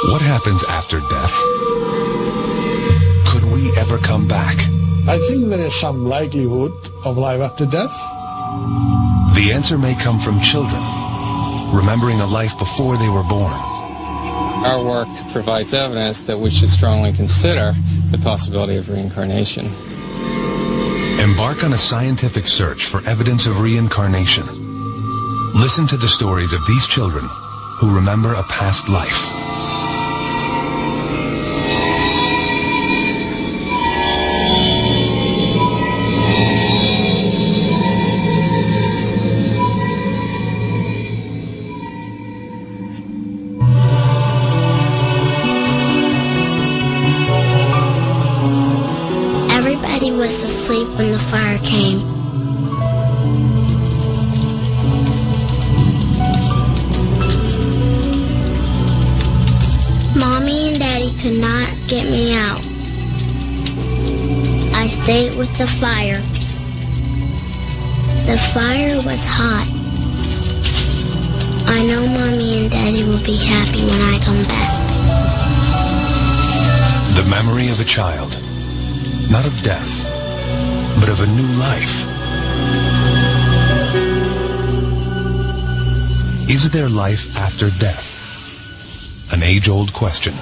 What happens after death? Could we ever come back? I think there is some likelihood of life after death. The answer may come from children, remembering a life before they were born. Our work provides evidence that we should strongly consider the possibility of reincarnation. Embark on a scientific search for evidence of reincarnation. Listen to the stories of these children who remember a past life. Everybody was asleep when the fire came. Mommy and Daddy could not get me out. I stayed with the fire. The fire was hot. I know Mommy and Daddy will be happy when I come back. The memory of a child. Not of death, but of a new life. Is there life after death? An age-old question.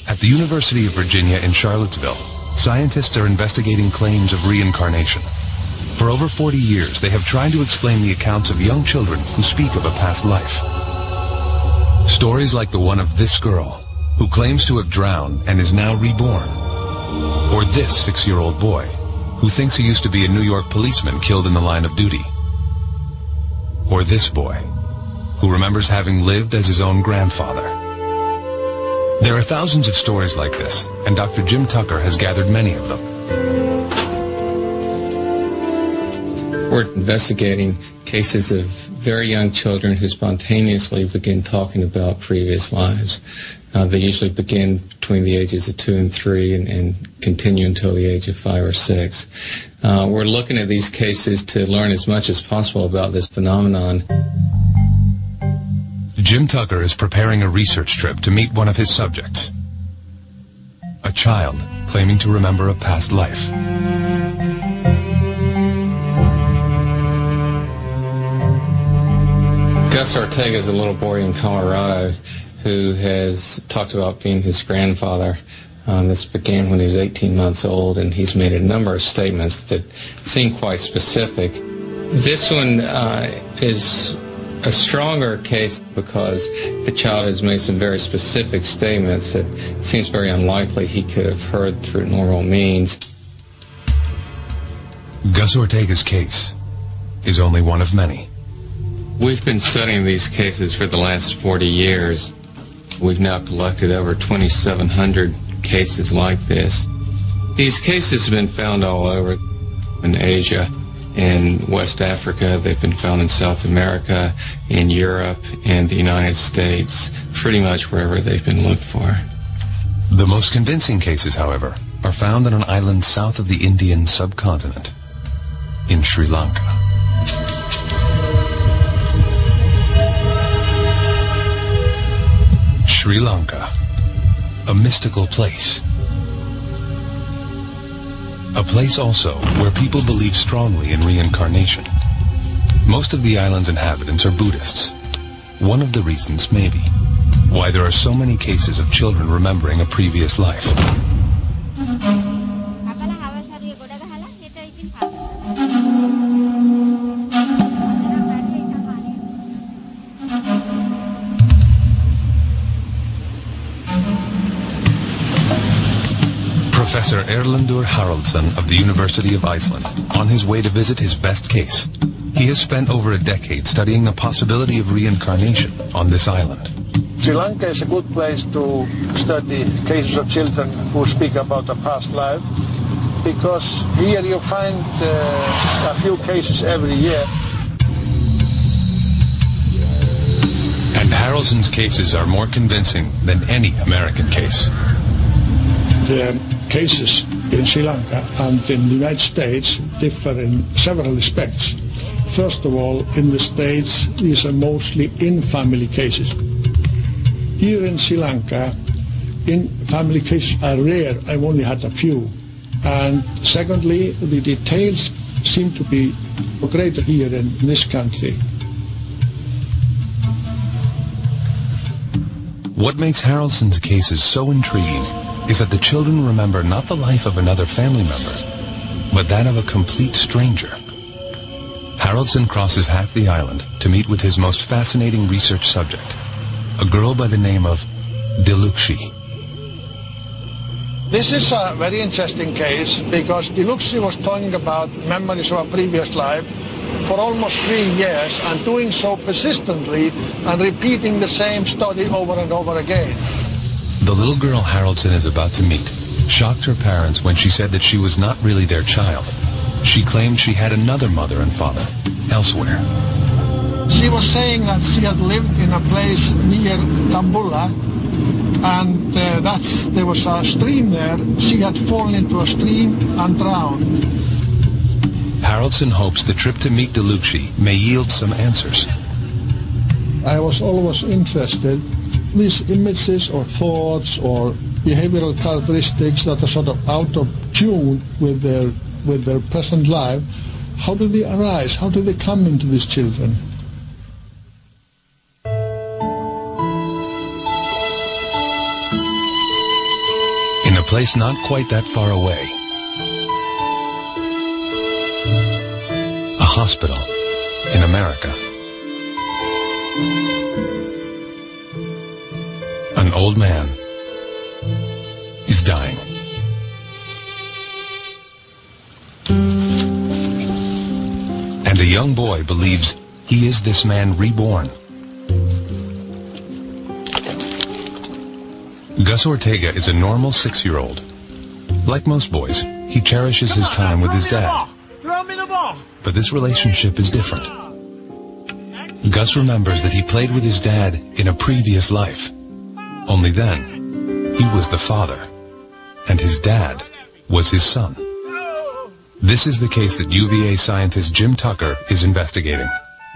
At the University of Virginia in Charlottesville, scientists are investigating claims of reincarnation. For over 40 years, they have tried to explain the accounts of young children who speak of a past life. Stories like the one of this girl, who claims to have drowned and is now reborn. Or this 6-year-old boy, who thinks he used to be a New York policeman killed in the line of duty. Or this boy, who remembers having lived as his own grandfather. There are thousands of stories like this, and Dr. Jim Tucker has gathered many of them. We're investigating cases of very young children who spontaneously begin talking about previous lives. They usually begin between the ages of 2 and 3 and continue until the age of 5 or 6. We're looking at these cases to learn as much as possible about this phenomenon. Jim Tucker is preparing a research trip to meet one of his subjects, a child claiming to remember a past life. Gus Ortega is a little boy in Colorado who has talked about being his grandfather. This began when he was 18 months old, and he's made a number of statements that seem quite specific. This one is a stronger case because the child has made some very specific statements that it seems very unlikely he could have heard through normal means. Gus Ortega's case is only one of many. We've been studying these cases for the last 40 years. We've now collected over 2,700 cases like this. These cases have been found all over in Asia, in West Africa. They've been found in South America, in Europe, and the United States, pretty much wherever they've been looked for. The most convincing cases, however, are found on an island south of the Indian subcontinent, in Sri Lanka. Sri Lanka, a mystical place. A place also where people believe strongly in reincarnation. Most of the island's inhabitants are Buddhists. One of the reasons may be why there are so many cases of children remembering a previous life. Professor Erlendur Haraldsson of the University of Iceland, on his way to visit his best case. He has spent over a decade studying the possibility of reincarnation on this island. Sri Lanka is a good place to study cases of children who speak about a past life, because here you find a few cases every year. And Haraldsson's cases are more convincing than any American case. The cases in Sri Lanka and in the United States differ in several respects. First of all, in the States, these are mostly in-family cases. Here in Sri Lanka, in family cases are rare. I've only had a few. And secondly, the details seem to be greater here in this country. What makes Haraldson's cases so intriguing is that the children remember not the life of another family member, but that of a complete stranger. Haraldson crosses half the island to meet with his most fascinating research subject, a girl by the name of Diluxi. This is a very interesting case because Diluxi was talking about memories of a previous life for almost 3 years and doing so persistently and repeating the same story over and over again. The little girl Haraldson is about to meet shocked her parents when she said that she was not really their child. She claimed she had another mother and father elsewhere. She was saying that she had lived in a place near Tambula, and there was a stream there. She had fallen into a stream and drowned. Haraldson hopes the trip to meet Diluxi may yield some answers. I was always interested in these images or thoughts or behavioral characteristics that are sort of out of tune with their present life. How do they arise? How do they come into these children? In a place not quite that far away, a hospital in America. An old man is dying. And a young boy believes he is this man reborn. Gus Ortega is a normal 6-year-old. Like most boys, he cherishes his time with his dad. But this relationship is different. Gus remembers that he played with his dad in a previous life. Only then, he was the father, and his dad was his son. This is the case that UVA scientist Jim Tucker is investigating.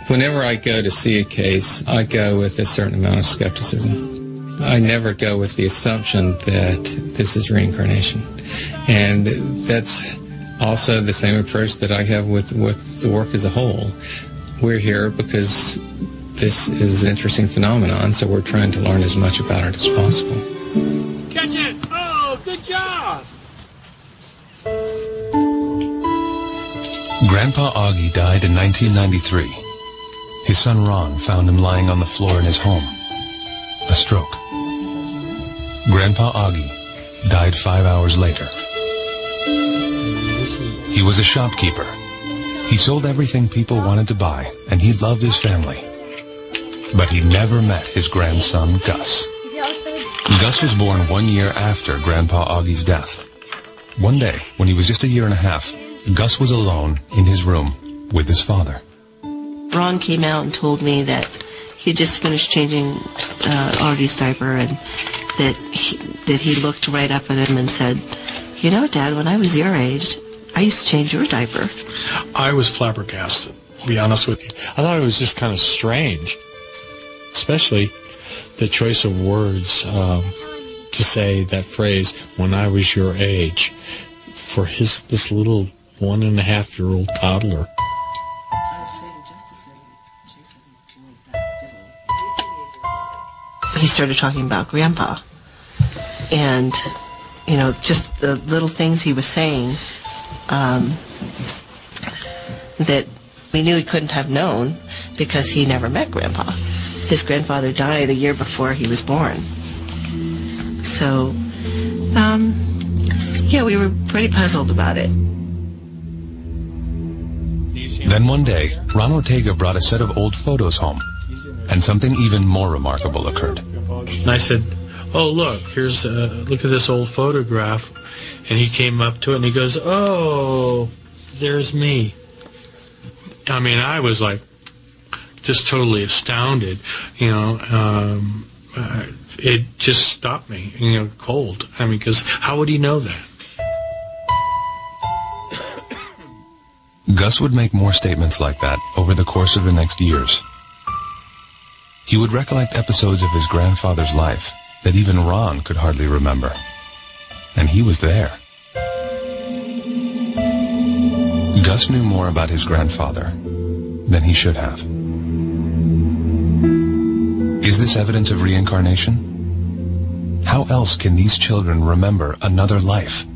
Whenever I go to see a case, I go with a certain amount of skepticism. I never go with the assumption that this is reincarnation. And that's also the same approach that I have with the work as a whole. We're here because this is an interesting phenomenon, so we're trying to learn as much about it as possible. Catch it! Oh, good job! Grandpa Augie died in 1993. His son Ron found him lying on the floor in his home. A stroke. Grandpa Augie died 5 hours later. He was a shopkeeper. He sold everything people wanted to buy, and he loved his family. But he never met his grandson, Gus. Gus was born 1 year after Grandpa Augie's death. One day, when he was just 1.5 years, Gus was alone in his room with his father. Ron came out and told me that he had just finished changing Augie's diaper, and that he looked right up at him and said, "You know, Dad, when I was your age, I used to change your diaper." I was flabbergasted, to be honest with you. I thought it was just kind of strange, especially the choice of words to say that phrase, "when I was your age," for this little 1.5-year-old toddler. He started talking about Grandpa, and just the little things he was saying that we knew he couldn't have known because he never met Grandpa. His grandfather died a year before he was born. So, we were pretty puzzled about it. Then one day, Ron Ortega brought a set of old photos home, and something even more remarkable occurred. And I said, "Oh, look, look at this old photograph." And he came up to it and he goes, "Oh, there's me." I mean, I was like, just totally astounded, it just stopped me, cold. I mean, because how would he know that? Gus would make more statements like that over the course of the next years. He would recollect episodes of his grandfather's life that even Ron could hardly remember. And he was there. Gus knew more about his grandfather than he should have. Is this evidence of reincarnation? How else can these children remember another life?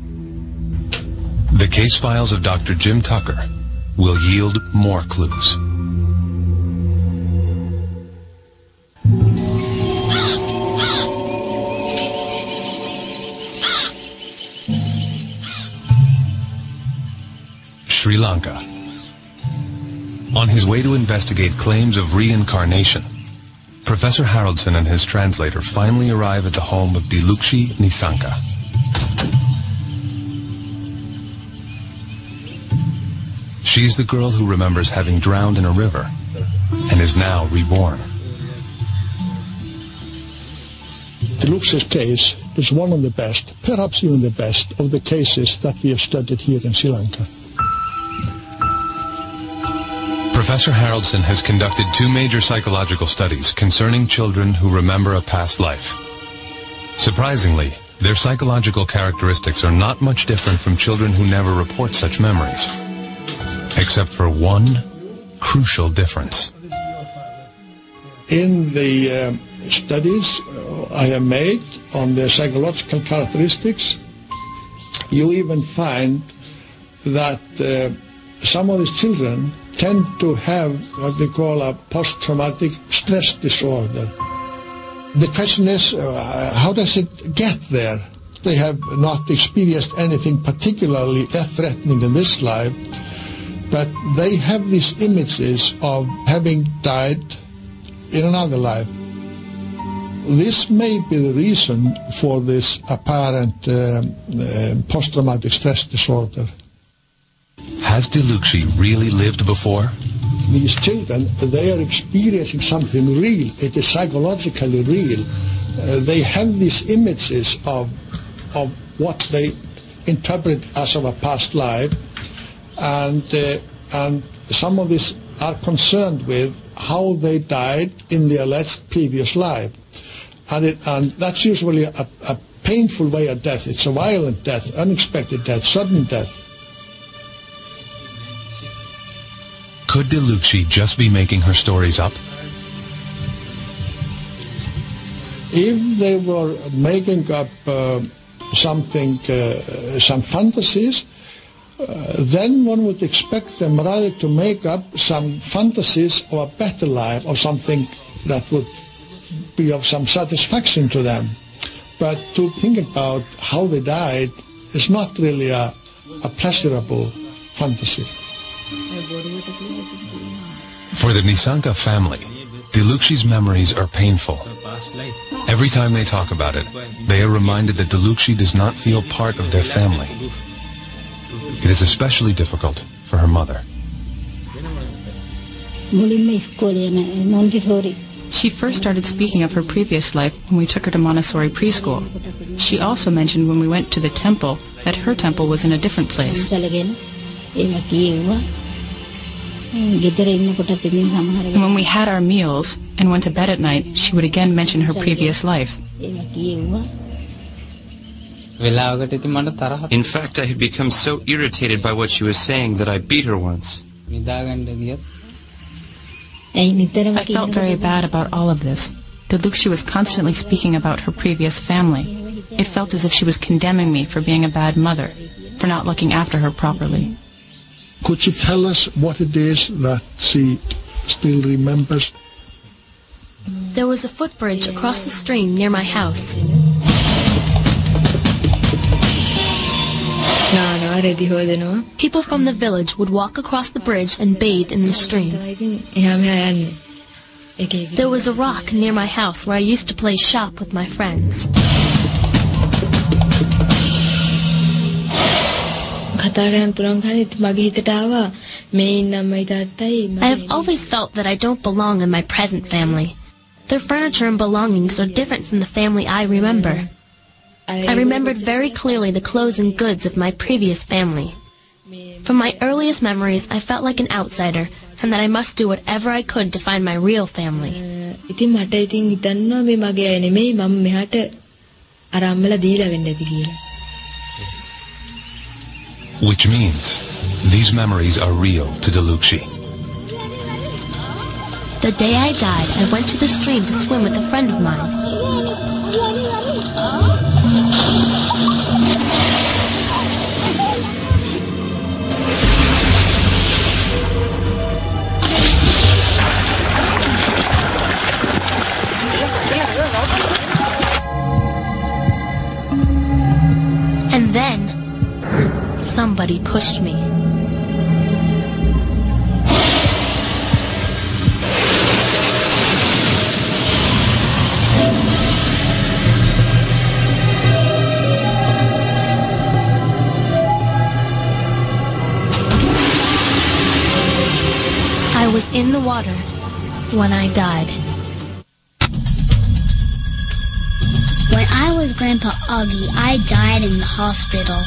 The case files of Dr. Jim Tucker will yield more clues. Sri Lanka. On his way to investigate claims of reincarnation, Professor Haraldson and his translator finally arrive at the home of Dilukshi Nisanka. She's the girl who remembers having drowned in a river and is now reborn. Dilukshi's case is one of the best, perhaps even the best, of the cases that we have studied here in Sri Lanka. Professor Haraldson has conducted 2 major psychological studies concerning children who remember a past life. Surprisingly, their psychological characteristics are not much different from children who never report such memories, except for one crucial difference. In the studies I have made on the psychological characteristics, you even find that some of these children tend to have what we call a post-traumatic stress disorder. The question is, how does it get there? They have not experienced anything particularly death-threatening in this life, but they have these images of having died in another life. This may be the reason for this apparent post-traumatic stress disorder. Has Dilukshi really lived before? These children, they are experiencing something real. It is psychologically real. They have these images of what they interpret as of a past life, and some of these are concerned with how they died in the alleged previous life, and that's usually a painful way of death. It's a violent death, unexpected death, sudden death. Could Dilukshi just be making her stories up? If they were making up some fantasies, then one would expect them rather to make up some fantasies of a better life, or something that would be of some satisfaction to them. But to think about how they died is not really a pleasurable fantasy. For the Nisanka family, Dilukshi's memories are painful. Every time they talk about it, they are reminded that Dilukshi does not feel part of their family. It is especially difficult for her mother. She first started speaking of her previous life when we took her to Montessori preschool. She also mentioned when we went to the temple that her temple was in a different place. And when we had our meals and went to bed at night, she would again mention her previous life. In fact, I had become so irritated by what she was saying that I beat her once. I felt very bad about all of this. Dilukshi was constantly speaking about her previous family. It felt as if she was condemning me for being a bad mother, for not looking after her properly. Could you tell us what it is that she still remembers? There was a footbridge across the stream near my house. People from the village would walk across the bridge and bathe in the stream. There was a rock near my house where I used to play shop with my friends. I have always felt that I don't belong in my present family. Their furniture and belongings are different from the family I remember. I remembered very clearly the clothes and goods of my previous family. From my earliest memories, I felt like an outsider, and that I must do whatever I could to find my real family. ඉතින් මට ඉතින් හිතන්නවා මේ මගේ අය නෙමෙයි මම මෙහාට ආරම්භලා දීලා වෙන්න ඇති කියලා. Which means these memories are real to Delukshi. The day I died, I went to the stream to swim with a friend of mine. And then, somebody pushed me. I was in the water when I died. When I was Grandpa Augie, I died in the hospital.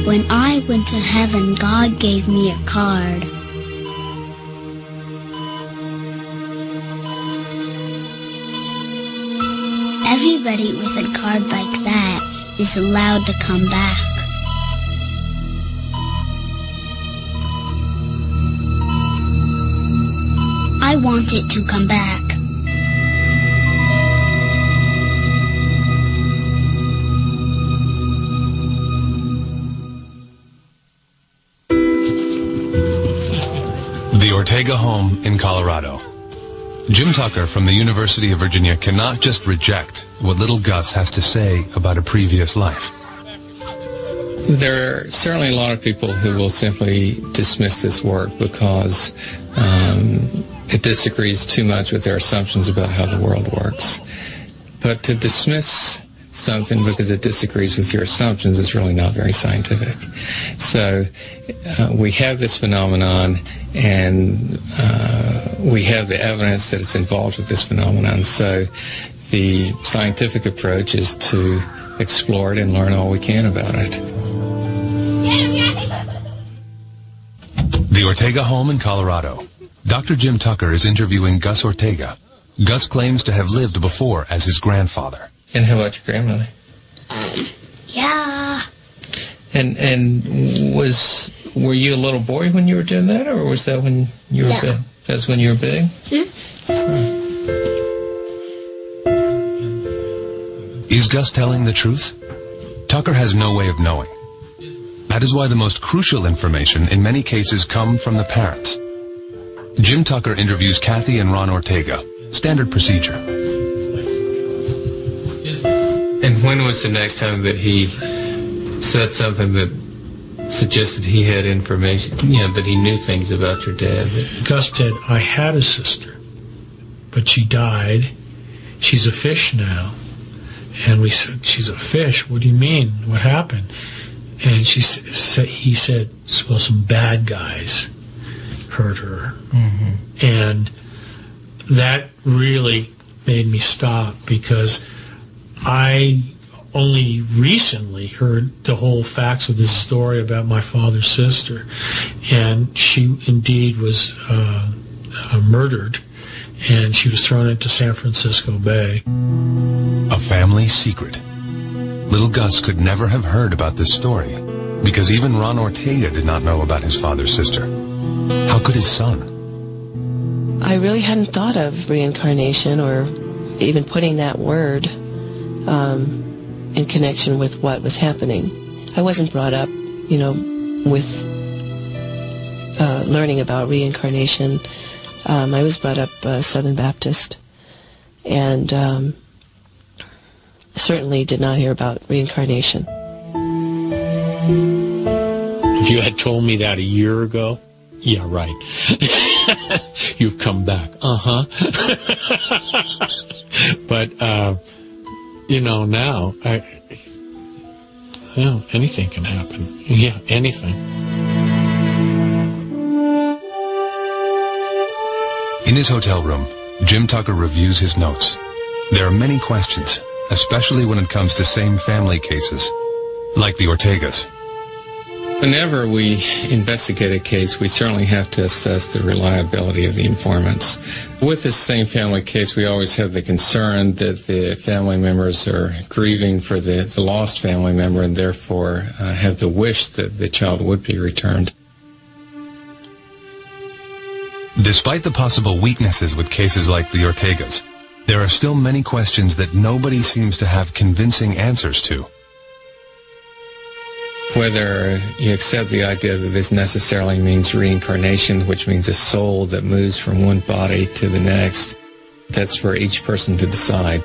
When I went to heaven, God gave me a card. Everybody with a card like that is allowed to come back. I want it to come back. The Ortega home in Colorado. Jim Tucker from the University of Virginia cannot just reject what little Gus has to say about a previous life. There are certainly a lot of people who will simply dismiss this work because it disagrees too much with their assumptions about how the world works. But to dismiss something because it disagrees with your assumptions is really not very scientific. So we have this phenomenon, and we have the evidence that it's involved with this phenomenon. So the scientific approach is to explore it and learn all we can about it. The Ortega home in Colorado. Dr. Jim Tucker is interviewing Gus Ortega. Gus claims to have lived before as his grandfather. And how about your grandmother? Yeah. And were you a little boy when you were doing that, or was that when you were big? That was when you were big? Is Gus telling the truth? Tucker has no way of knowing. That is why the most crucial information in many cases come from the parents. Jim Tucker interviews Kathy and Ron Ortega. Standard procedure. And when was the next time that he said something that suggested he had information, that he knew things about your dad? Gus said, I had a sister, but she died. She's a fish now. And we said, she's a fish? What do you mean? What happened? And he said, well, some bad guys hurt her. Mm-hmm. And that really made me stop, because I only recently heard the whole facts of this story about my father's sister, and she indeed was murdered, and she was thrown into San Francisco Bay. A family secret. Little Gus could never have heard about this story, because even Ron Ortega did not know about his father's sister. How could his son? I really hadn't thought of reincarnation or even putting that word in connection with what was happening. I wasn't brought up, with learning about reincarnation. I was brought up Southern Baptist, and certainly did not hear about reincarnation. If you had told me that a year ago, yeah, right. You've come back. But, now, Yeah, anything can happen. Yeah, anything. In his hotel room, Jim Tucker reviews his notes. There are many questions, especially when it comes to same family cases, like the Ortegas. Whenever we investigate a case, we certainly have to assess the reliability of the informants. With this same family case, we always have the concern that the family members are grieving for the lost family member and therefore have the wish that the child would be returned. Despite the possible weaknesses with cases like the Ortegas, there are still many questions that nobody seems to have convincing answers to. Whether you accept the idea that this necessarily means reincarnation, which means a soul that moves from one body to the next, that's for each person to decide.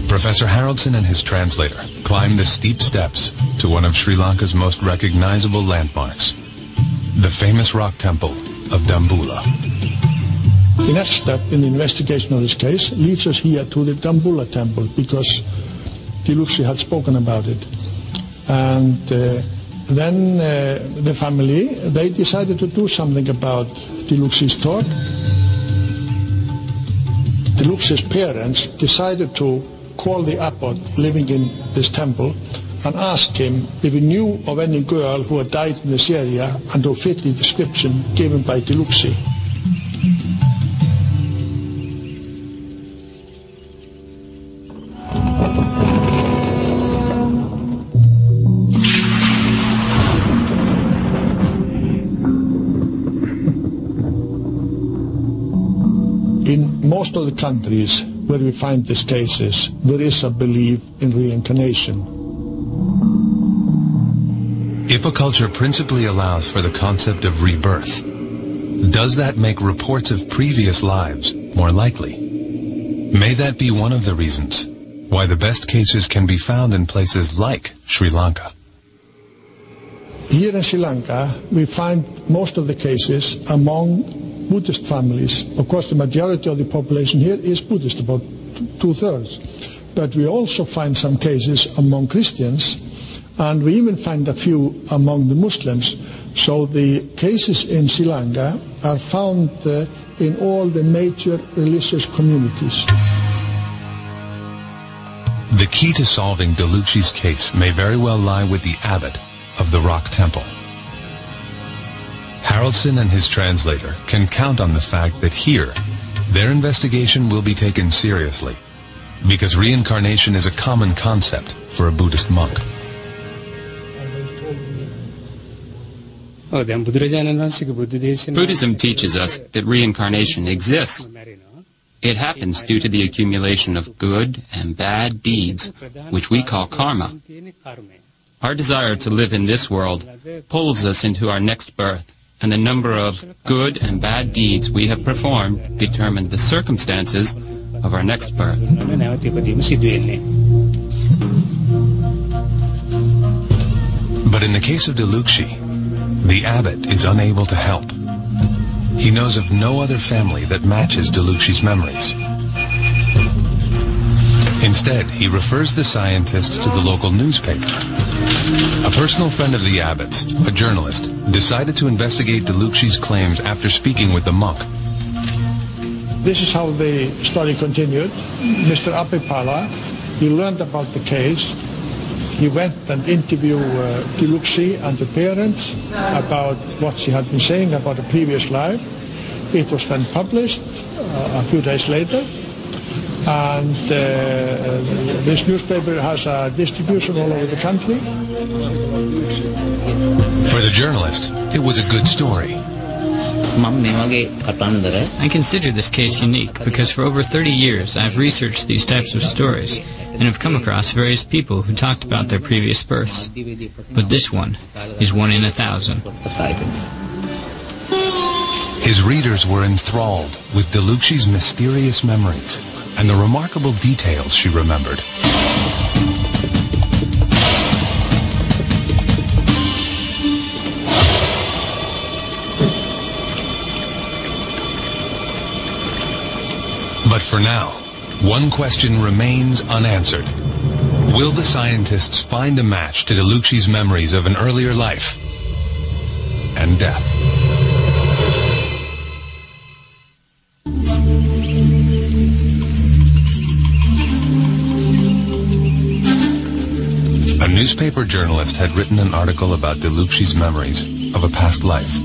Professor Haraldson and his translator climb the steep steps to one of Sri Lanka's most recognizable landmarks, the famous rock temple of Dambulla. The next step in the investigation of this case leads us here to the Dambulla temple because Dilukshy had spoken about it. And then the family, they decided to do something about Dilukshy's talk. Dilukshy's parents decided to call the abbot living in this temple and ask him if he knew of any girl who had died in this area and who fit the description given by Dilukshy. In most of the countries where we find these cases, there is a belief in reincarnation. If a culture principally allows for the concept of rebirth, does that make reports of previous lives more likely? May that be one of the reasons why the best cases can be found in places like Sri Lanka? Here in Sri Lanka, we find most of the cases among Buddhist families. Of course, the majority of the population here is Buddhist, about 2/3. But we also find some cases among Christians, and we even find a few among the Muslims. So the cases in Sri Lanka are found in all the major religious communities. The key to solving Dilukshy's case may very well lie with the abbot of the rock temple. Haraldson and his translator can count on the fact that here, their investigation will be taken seriously, because reincarnation is a common concept for a Buddhist monk. Buddhism teaches us that reincarnation exists. It happens due to the accumulation of good and bad deeds, which we call karma. Our desire to live in this world pulls us into our next birth, and the number of good and bad deeds we have performed determine the circumstances of our next birth. But in the case of Dilukshy, the abbot is unable to help. He knows of no other family that matches Dilukshy's memories. Instead, he refers the scientist to the local newspaper. A personal friend of the abbot's, a journalist, decided to investigate Dilukshy's claims after speaking with the monk. This is how the story continued. Mr. Apipala, he learned about the case. He went and interviewed Dilukshy and the parents about what she had been saying about a previous life. It was then published a few days later. And this newspaper has a distribution all over the country. For the journalist, it was a good story. I consider this case unique because for over 30 years I've researched these types of stories and have come across various people who talked about their previous births. But this one is 1 in 1,000. His readers were enthralled with Delucci's mysterious memories and the remarkable details she remembered. But for now, one question remains unanswered. Will the scientists find a match to Delucci's memories of an earlier life and death? A newspaper journalist had written an article about Delucci's memories of a past life.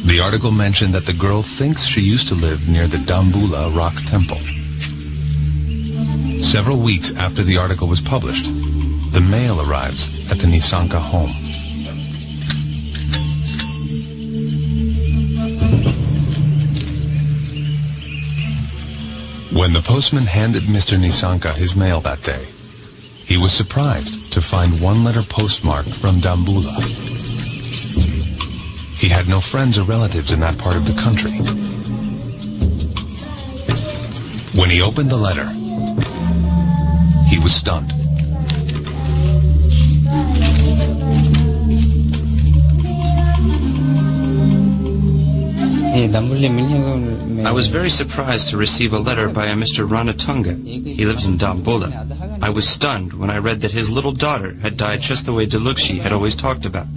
The article mentioned that the girl thinks she used to live near the Dambula rock temple. Several weeks after the article was published, the mail arrives at the Nisanka home. When the postman handed Mr. Nisanka his mail that day, he was surprised to find one letter postmarked from Dambula. He had no friends or relatives in that part of the country. When he opened the letter, he was stunned. I was very surprised to receive a letter by a Mr. Ranatunga. He lives in Dambula. I was stunned when I read that his little daughter had died just the way Delucci had always talked about.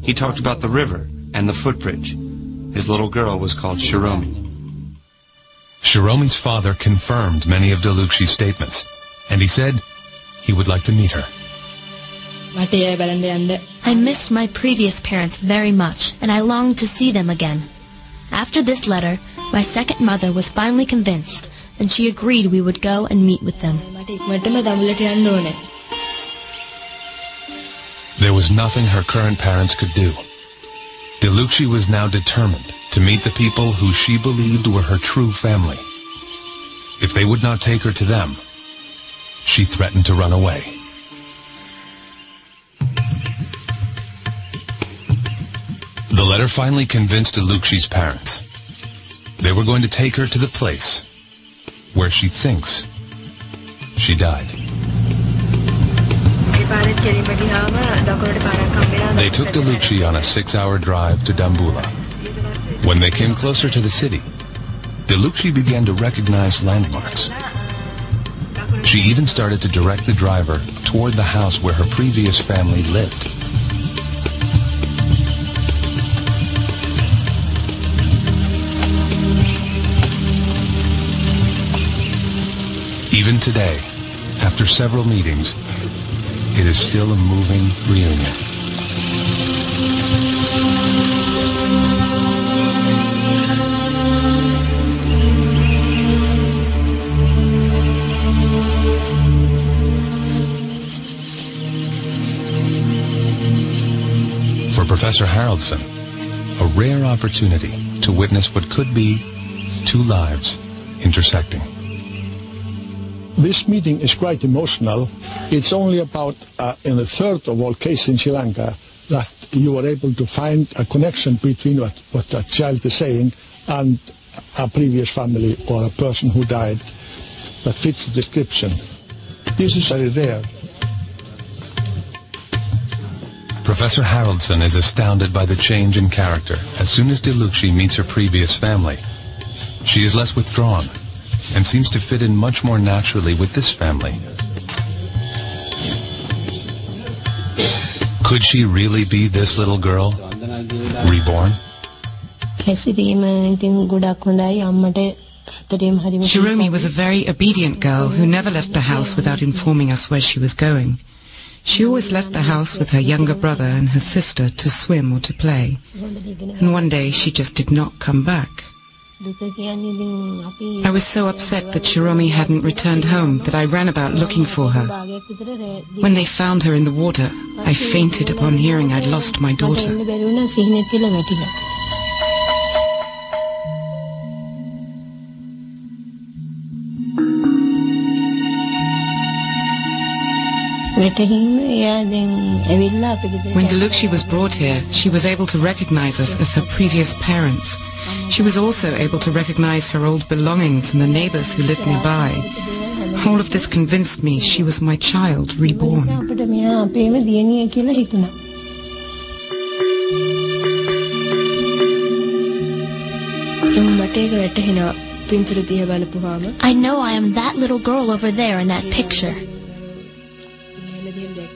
He talked about the river and the footbridge. His little girl was called Shiromi. Shiromi's father confirmed many of Delucci's statements, and he said he would like to meet her. I missed my previous parents very much, and I longed to see them again. After this letter, my second mother was finally convinced, and she agreed we would go and meet with them. There was nothing her current parents could do. Delucci was now determined to meet the people who she believed were her true family. If they would not take her to them, she threatened to run away. The letter finally convinced Delucci's parents. They were going to take her to the place where she thinks she died. They took Delucci on a 6-hour drive to Dambula. When they came closer to the city, Delucci began to recognize landmarks. She even started to direct the driver toward the house where her previous family lived. Even today, after several meetings, it is still a moving reunion. For Professor Haraldson, a rare opportunity to witness what could be two lives intersecting. This meeting is quite emotional. It's only about in a third of all cases in Sri Lanka that you are able to find a connection between what a child is saying and a previous family or a person who died that fits the description. This is very rare. Professor Haraldson is astounded by the change in character as soon as Delucci meets her previous family. She is less withdrawn and seems to fit in much more naturally with this family. Could she really be this little girl, reborn? Shiromi was a very obedient girl who never left the house without informing us where she was going. She always left the house with her younger brother and her sister to swim or to play. And one day she just did not come back. I was so upset that Shiromi hadn't returned home that I ran about looking for her. When they found her in the water, I fainted upon hearing I'd lost my daughter. When Deluxi was brought here, she was able to recognize us as her previous parents. She was also able to recognize her old belongings and the neighbors who lived nearby. All of this convinced me she was my child reborn. I know I am that little girl over there in that picture.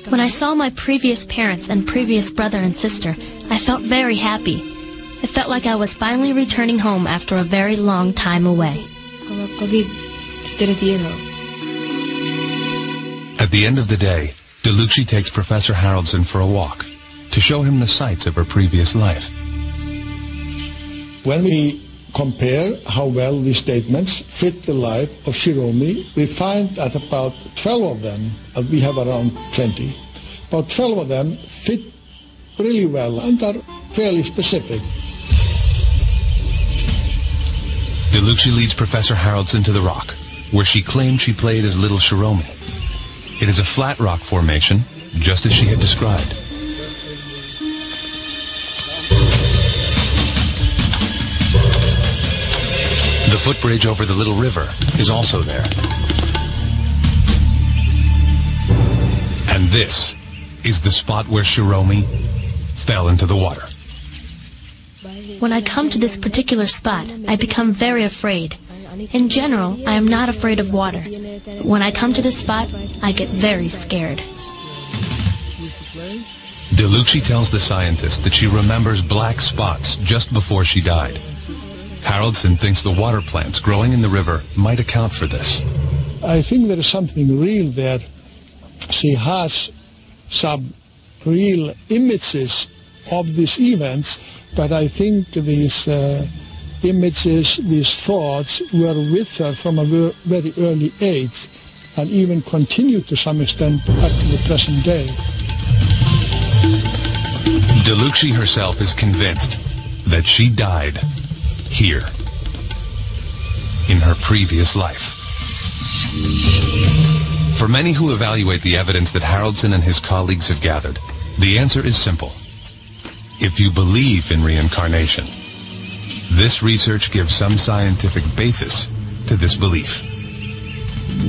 When I saw my previous parents and previous brother and sister, I felt very happy. It felt like I was finally returning home after a very long time away. At the end of the day, Deluxi takes Professor Haraldson for a walk to show him the sights of her previous life. When we compare how well these statements fit the life of Shiromi, we find that about 12 of them, we have around 20, about 12 of them fit really well and are fairly specific. Deluxi leads Professor Haraldson to the rock, where she claimed she played as little Shiromi. It is a flat rock formation, just as she had described. The footbridge over the little river is also there. And this is the spot where Shiromi fell into the water. When I come to this particular spot, I become very afraid. In general, I am not afraid of water. But when I come to this spot, I get very scared. Deluxi tells the scientist that she remembers black spots just before she died. Haraldson thinks the water plants growing in the river might account for this. I think there is something real there. She has some real images of these events, but I think these images, these thoughts were with her from a very early age and even continue to some extent up to the present day. Deluxi herself is convinced that she died here, in her previous life. For many who evaluate the evidence that Haraldson and his colleagues have gathered, the answer is simple. If you believe in reincarnation, this research gives some scientific basis to this belief.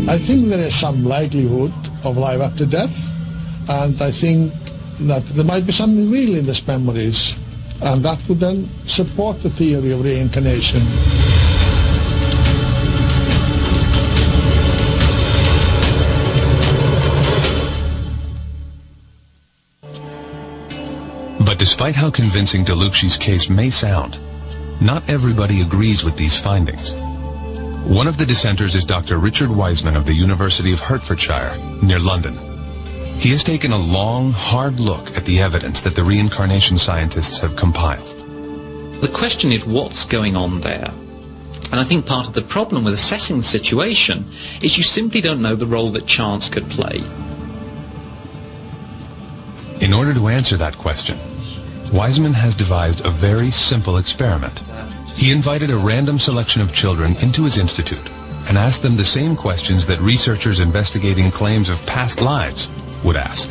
I think there is some likelihood of life after death, and I think that there might be something real in these memories, and that would then support the theory of reincarnation. But despite how convincing Deluxi's case may sound, not everybody agrees with these findings. One of the dissenters is Dr. Richard Wiseman of the University of Hertfordshire, near London. He has taken a long, hard look at the evidence that the reincarnation scientists have compiled. The question is what's going on there? And I think part of the problem with assessing the situation is you simply don't know the role that chance could play. In order to answer that question, Wiseman has devised a very simple experiment. He invited a random selection of children into his institute and asked them the same questions that researchers investigating claims of past lives would ask.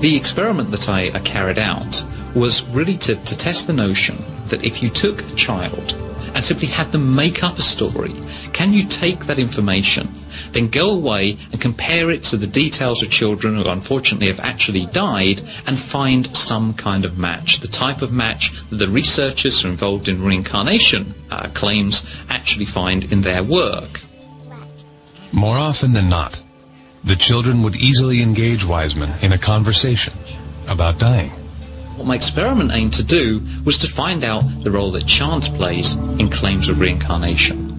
The experiment that I carried out was really to test the notion that if you took a child and simply had them make up a story, can you take that information, then go away and compare it to the details of children who unfortunately have actually died and find some kind of match, the type of match that the researchers who are involved in reincarnation claims actually find in their work. More often than not, the children would easily engage Wiseman in a conversation about dying. What my experiment aimed to do was to find out the role that chance plays in claims of reincarnation.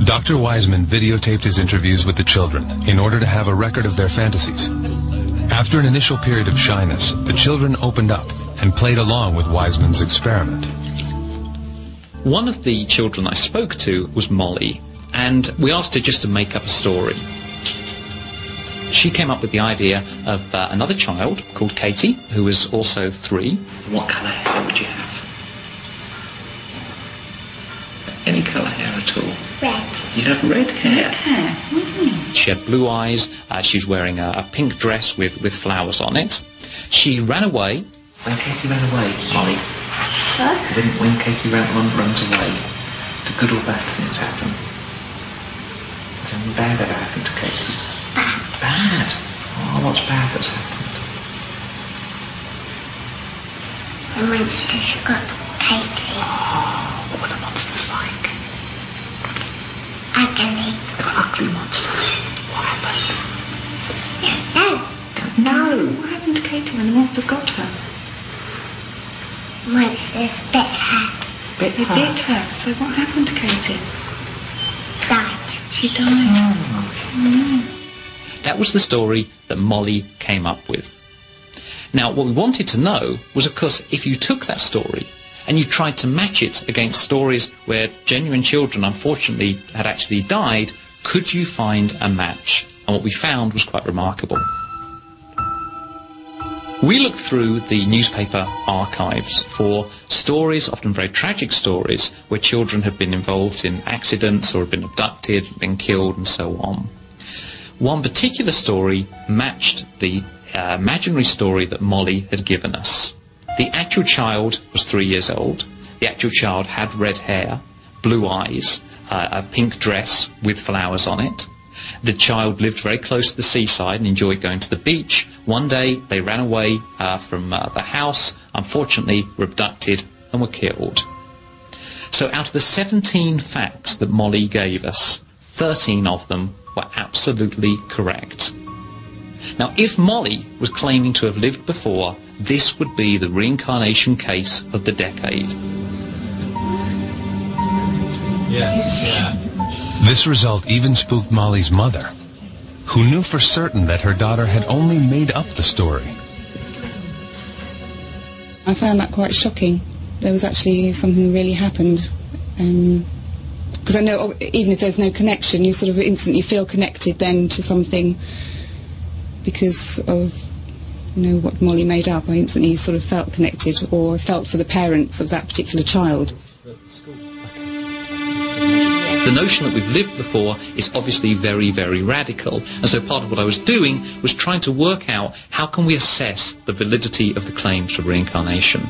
Dr. Wiseman videotaped his interviews with the children in order to have a record of their fantasies. After an initial period of shyness, the children opened up and played along with Wiseman's experiment. One of the children I spoke to was Molly, and we asked her just to make up a story. She came up with the idea of another child called Katie, who was also 3. What kind of hair would you have? any colour hair at all? Red. You have red hair. Red hair. Mm. She had blue eyes. She's wearing a pink dress with flowers on it. She ran away. When Katie ran away, Molly. What? When Katie runs away, do good or bad things happen? Has anything bad ever happened to Katie? Bad. Oh, what's bad that's happened? The monsters got Katie. Oh, what were the monsters like? Ugly. They were ugly monsters. What happened? No. What happened to Katie when the monsters got to her? Monsters bit her. They bit her. So what happened to Katie? Died. She died. Oh. That was the story that Molly came up with. Now, what we wanted to know was, of course, if you took that story and you tried to match it against stories where genuine children, unfortunately, had actually died, could you find a match? And what we found was quite remarkable. We looked through the newspaper archives for stories, often very tragic stories, where children have been involved in accidents or have been abducted, been killed, and so on. One particular story matched the imaginary story that Molly had given us. The actual child was 3 years old. The actual child had red hair, blue eyes, a pink dress with flowers on it. The child lived very close to the seaside and enjoyed going to the beach. One day they ran away from the house, unfortunately were abducted and were killed. So out of the 17 facts that Molly gave us, 13 of them were absolutely correct. Now, if Molly was claiming to have lived before, this would be the reincarnation case of the decade. Yeah. This result even spooked Molly's mother, who knew for certain that her daughter had only made up the story. I found that quite shocking. There was actually something that really happened. Because I know even if there's no connection, you sort of instantly feel connected then to something because of, what Molly made up. I instantly sort of felt connected or felt for the parents of that particular child. The notion that we've lived before is obviously very, very radical. And so part of what I was doing was trying to work out how can we assess the validity of the claims for reincarnation.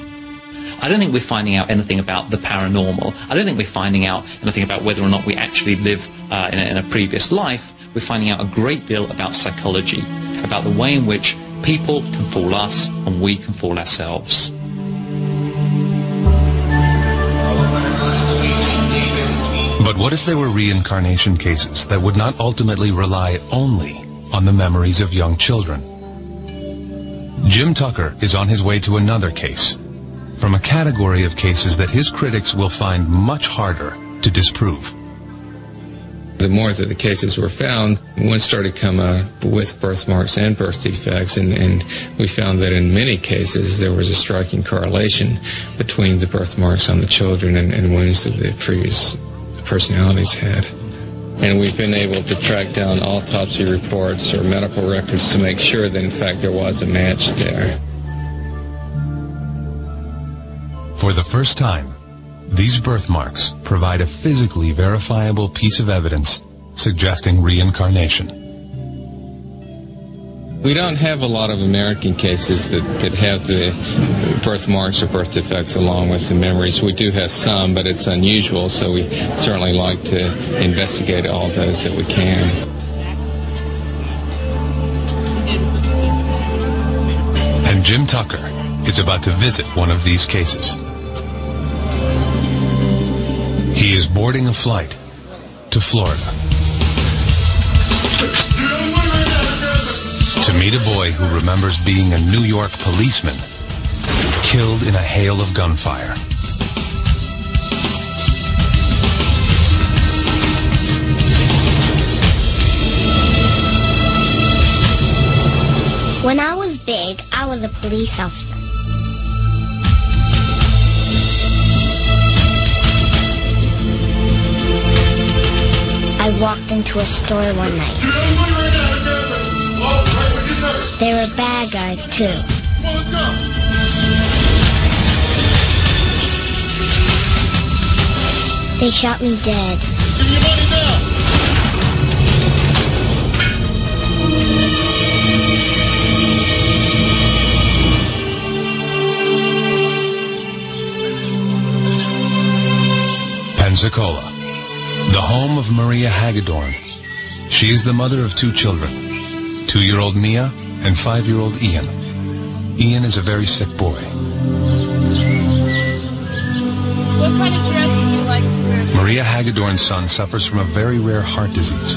I don't think we're finding out anything about the paranormal. I don't think we're finding out anything about whether or not we actually live in a previous life. We're finding out a great deal about psychology, about the way in which people can fool us and we can fool ourselves. But what if there were reincarnation cases that would not ultimately rely only on the memories of young children? Jim Tucker is on his way to another case, from a category of cases that his critics will find much harder to disprove. The more that the cases were found, one started to come out with birthmarks and birth defects, and we found that in many cases there was a striking correlation between the birthmarks on the children and wounds that the previous personalities had. And we've been able to track down autopsy reports or medical records to make sure that in fact there was a match there. For the first time, these birthmarks provide a physically verifiable piece of evidence suggesting reincarnation. We don't have a lot of American cases that have the birthmarks or birth defects along with the memories. We do have some, but it's unusual, so we certainly like to investigate all those that we can. And Jim Tucker is about to visit one of these cases. He is boarding a flight to Florida to meet a boy who remembers being a New York policeman killed in a hail of gunfire. When I was big, I was a police officer. I walked into a store one night. There were bad guys, too. They shot me dead. Give me your money now! Pensacola, the home of Maria Hagedorn. She is the mother of 2 children, 2-year-old Mia and 5-year-old Ian. Ian is a very sick boy. What kind of dress do you like to wear? Maria Hagedorn's son suffers from a very rare heart disease.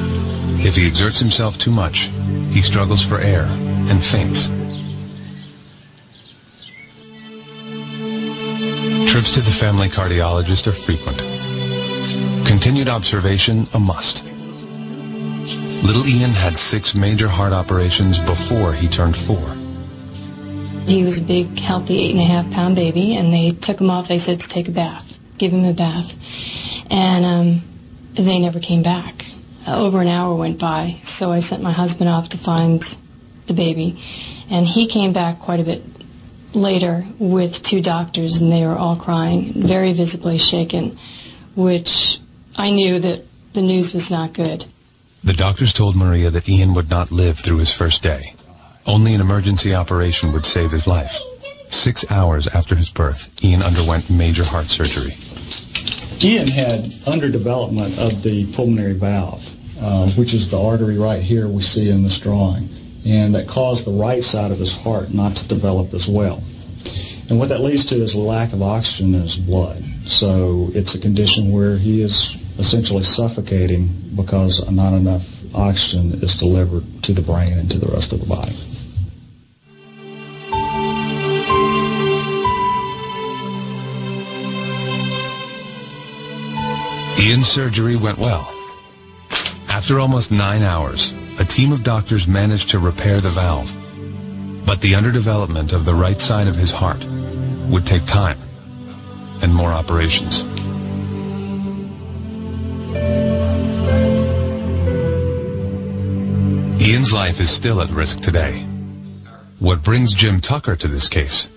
If he exerts himself too much, he struggles for air and faints. Trips to the family cardiologist are frequent. Continued observation a must. Little Ian had 6 major heart operations before he turned 4. He was a big, healthy 8.5-pound baby, and they took him off. They said to take a bath, give him a bath. And they never came back. Over an hour went by, so I sent my husband off to find the baby. And he came back quite a bit later with 2 doctors, and they were all crying, very visibly shaken, which I knew that the news was not good. The doctors told Maria that Ian would not live through his first day. Only an emergency operation would save his life. 6 hours after his birth, Ian underwent major heart surgery. Ian had underdevelopment of the pulmonary valve, which is the artery right here we see in this drawing, and that caused the right side of his heart not to develop as well. And what that leads to is a lack of oxygen in his blood. So it's a condition where he is essentially suffocating because not enough oxygen is delivered to the brain and to the rest of the body. Ian's surgery went well. After almost 9 hours, a team of doctors managed to repair the valve. But the underdevelopment of the right side of his heart would take time and more operations. Ian's life is still at risk today. What brings Jim Tucker to this case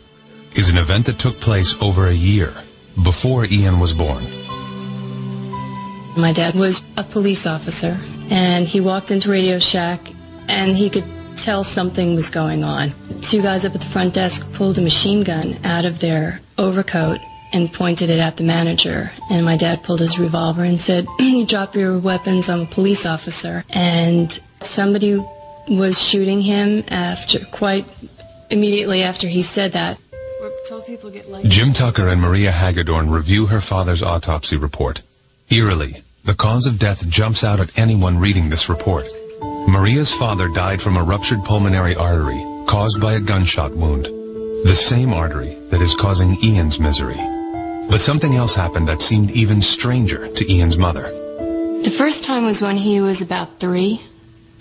is an event that took place over a year before Ian was born. My dad was a police officer, and he walked into Radio Shack, and he could tell something was going on. 2 guys up at the front desk pulled a machine gun out of their overcoat and pointed it at the manager. And my dad pulled his revolver and said, "Drop your weapons, I'm a police officer." And somebody was shooting him quite immediately after he said that. Jim Tucker and Maria Hagedorn review her father's autopsy report. Eerily, the cause of death jumps out at anyone reading this report. Maria's father died from a ruptured pulmonary artery caused by a gunshot wound, the same artery that is causing Ian's misery. But something else happened that seemed even stranger to Ian's mother. The first time was when he was about 3,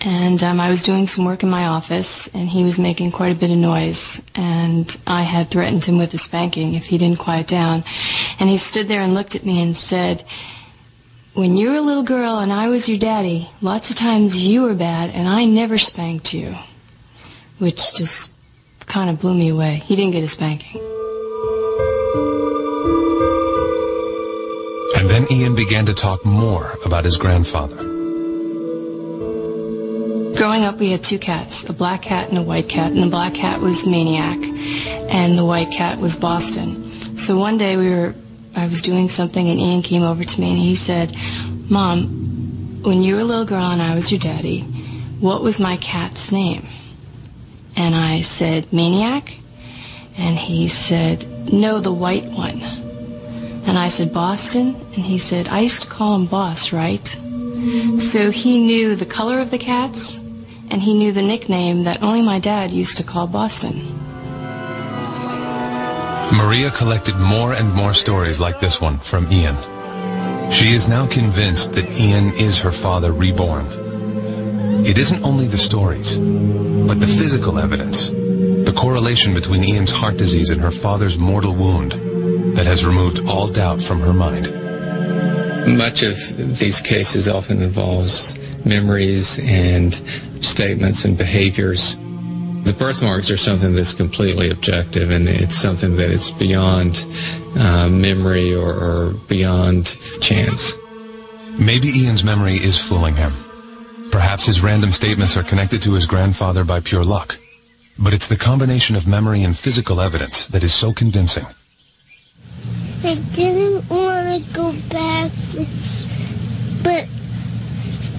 and I was doing some work in my office, and he was making quite a bit of noise, and I had threatened him with a spanking if he didn't quiet down. And he stood there and looked at me and said, "When you were a little girl and I was your daddy, lots of times you were bad and I never spanked you," which just kind of blew me away. He didn't get a spanking. And then Ian began to talk more about his grandfather. Growing up, we had 2 cats, a black cat and a white cat, and the black cat was Maniac, and the white cat was Boston. So one day I was doing something, and Ian came over to me and he said, "Mom, when you were a little girl and I was your daddy, what was my cat's name?" And I said, "Maniac?" And he said, "No, the white one." And I said, "Boston?" And he said, "I used to call him Boss, right?" So he knew the color of the cats, and he knew the nickname that only my dad used to call Boston. Maria collected more and more stories like this one from Ian. She is now convinced that Ian is her father reborn. It isn't only the stories, but the physical evidence, the correlation between Ian's heart disease and her father's mortal wound, that has removed all doubt from her mind. Much of these cases often involves memories and statements and behaviors The birthmarks are something that's completely objective, and it's something that is beyond memory or beyond chance. Maybe Ian's memory is fooling him. Perhaps his random statements are connected to his grandfather by pure luck. But it's the combination of memory and physical evidence that is so convincing. I didn't want to go back, but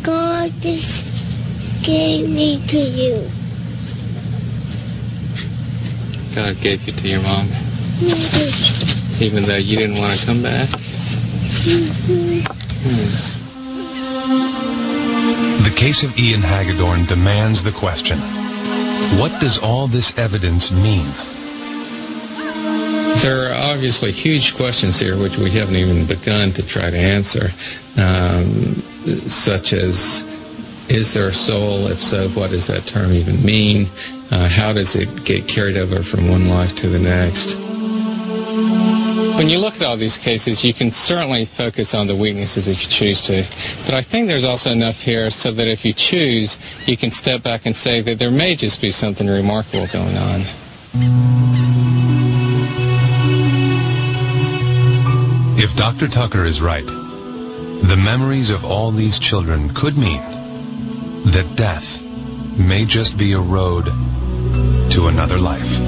God just gave me to you. God gave you to your mom? Yes. Even though you didn't want to come back? The case of Ian Hagedorn demands the question, what does all this evidence mean? There are obviously huge questions here which we haven't even begun to try to answer, such as, is there a soul? If so, what does that term even mean? How does it get carried over from one life to the next? When you look at all these cases, you can certainly focus on the weaknesses if you choose to. But I think there's also enough here so that if you choose, you can step back and say that there may just be something remarkable going on. If Dr. Tucker is right, the memories of all these children could mean that death may just be a road to another life.